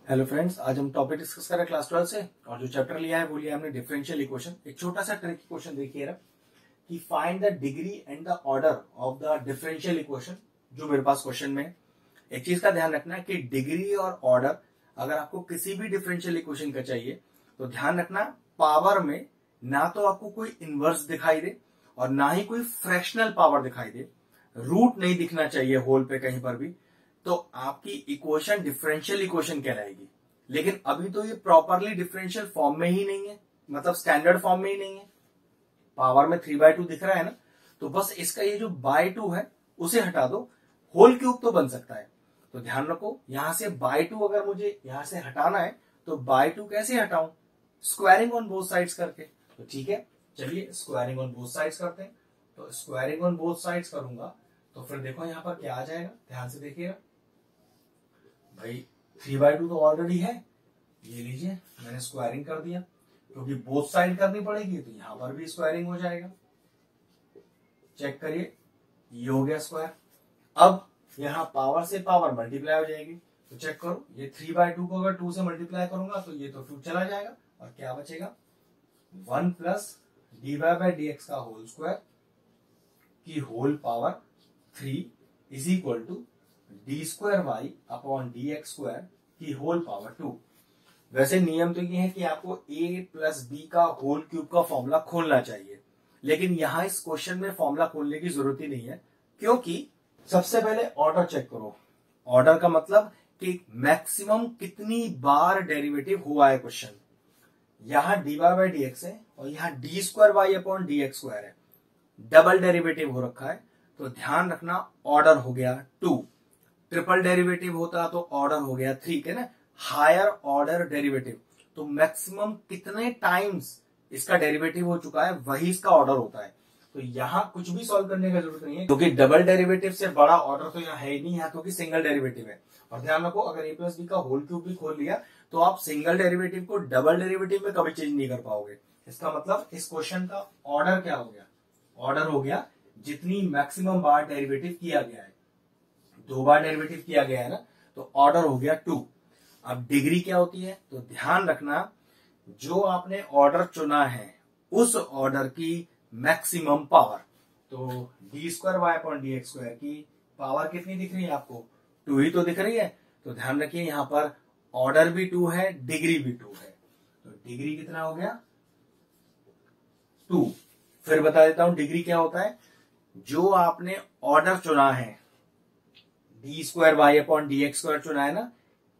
Hello friends, आज हम topic discuss कर रहे हैं क्लास 12 से। और जो चैप्टर लिया है वो लिया हमने डिफरेंशियल इक्वेशन। एक छोटा सा ट्रिकी क्वेश्चन देखिए कि find the degree and the order of the differential equation. जो मेरे पास क्वेश्चन में है, एक चीज का ध्यान रखना है कि डिग्री और ऑर्डर अगर आपको किसी भी डिफरेंशियल इक्वेशन का चाहिए तो ध्यान रखना पावर में ना तो आपको कोई इनवर्स दिखाई दे और ना ही कोई फ्रैक्शनल पावर दिखाई दे। रूट नहीं दिखना चाहिए होल पे कहीं पर भी, तो आपकी इक्वेशन डिफरेंशियल इक्वेशन कहलाएगी। लेकिन अभी तो ये प्रॉपरली डिफरेंशियल फॉर्म में ही नहीं है, मतलब स्टैंडर्ड फॉर्म में ही नहीं है। पावर में 3/2 दिख रहा है ना, तो बस इसका ये जो बाय 2 है उसे हटा दो, होल क्यूब तो बन सकता है। तो ध्यान रखो, यहां से बाय 2 अगर मुझे यहां से हटाना है तो बाय 2 कैसे हटाऊं? स्क्वायरिंग ऑन बोथ साइड्स करके। तो ठीक है, चलिए स्क्वायरिंग ऑन बोथ साइड्स करते हैं। तो स्क्वायरिंग ऑन बोथ साइड्स करूंगा तो फिर देखो यहां पर क्या आ जाएगा, ध्यान से देखिएगा भाई। 3/2 तो ऑलरेडी है, ये लीजिए मैंने स्क्वायरिंग कर दिया, क्योंकि बोथ साइड करनी पड़ेगी तो यहां पर भी स्क्वायरिंग हो जाएगा। चेक करिए, ये हो गया स्क्वायर। अब यहां पावर से पावर मल्टीप्लाई हो जाएगी, तो चेक करो ये 3/2 को अगर 2 से मल्टीप्लाई करूंगा तो ये तो 2 चला जाएगा और क्या बचेगा 1 प्लस dy/dx का होल स्क्वायर की whole power 3 is equal to d²y/dx² की होल पावर 2। वैसे नियम तो ये है कि आपको a प्लस बी का होल क्यूब का फॉर्मूला खोलना चाहिए, लेकिन यहां इस क्वेश्चन में फॉर्मूला खोलने की जरूरत ही नहीं है, क्योंकि सबसे पहले ऑर्डर चेक करो। ऑर्डर का मतलब कि मैक्सिमम कितनी बार डेरिवेटिव हुआ है क्वेश्चन। यहां dy/dx है और यहां d²y/dx² है, डबल डेरिवेटिव हो रखा है। तो ध्यान रखना ऑर्डर हो गया 2, ट्रिपल डेरिवेटिव होता तो ऑर्डर हो गया 3 है ना, हायर ऑर्डर डेरिवेटिव। तो मैक्सिमम कितने टाइम्स इसका डेरिवेटिव हो चुका है वही इसका ऑर्डर होता है। तो यहां कुछ भी सॉल्व करने की जरूरत नहीं है, क्योंकि डबल डेरिवेटिव से बड़ा ऑर्डर तो यहाँ है ही नहीं, यहाँ क्योंकि सिंगल डेरिवेटिव है। और ध्यान रखो, अगर a प्लस बी का होल क्यूब भी खोल लिया तो आप सिंगल डेरिवेटिव को डबल डेरिवेटिव में कभी चेंज नहीं कर पाओगे। इसका मतलब इस क्वेश्चन का ऑर्डर क्या हो गया? ऑर्डर हो गया जितनी मैक्सिमम बार डेरिवेटिव किया गया है। 2 बार डेरिवेटिव किया गया है ना, तो ऑर्डर हो गया 2। अब डिग्री क्या होती है? तो ध्यान रखना जो आपने ऑर्डर चुना है उस ऑर्डर की मैक्सिमम पावर। तो d²y/dx² की पावर कितनी दिख रही है आपको? 2 ही तो दिख रही है। तो ध्यान रखिए यहां पर ऑर्डर भी 2 है, डिग्री भी 2 है। तो डिग्री कितना हो गया? 2। फिर बता देता हूं डिग्री क्या होता है। जो आपने ऑर्डर चुना है, d²y/dx² चुना है ना,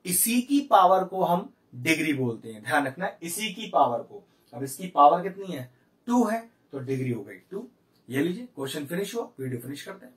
इसी की पावर को हम डिग्री बोलते हैं। ध्यान रखना, इसी की पावर को। अब इसकी पावर कितनी है? 2 है, तो डिग्री हो गई 2। ये लीजिए क्वेश्चन फिनिश हुआ। वीडियो फिनिश करते हैं।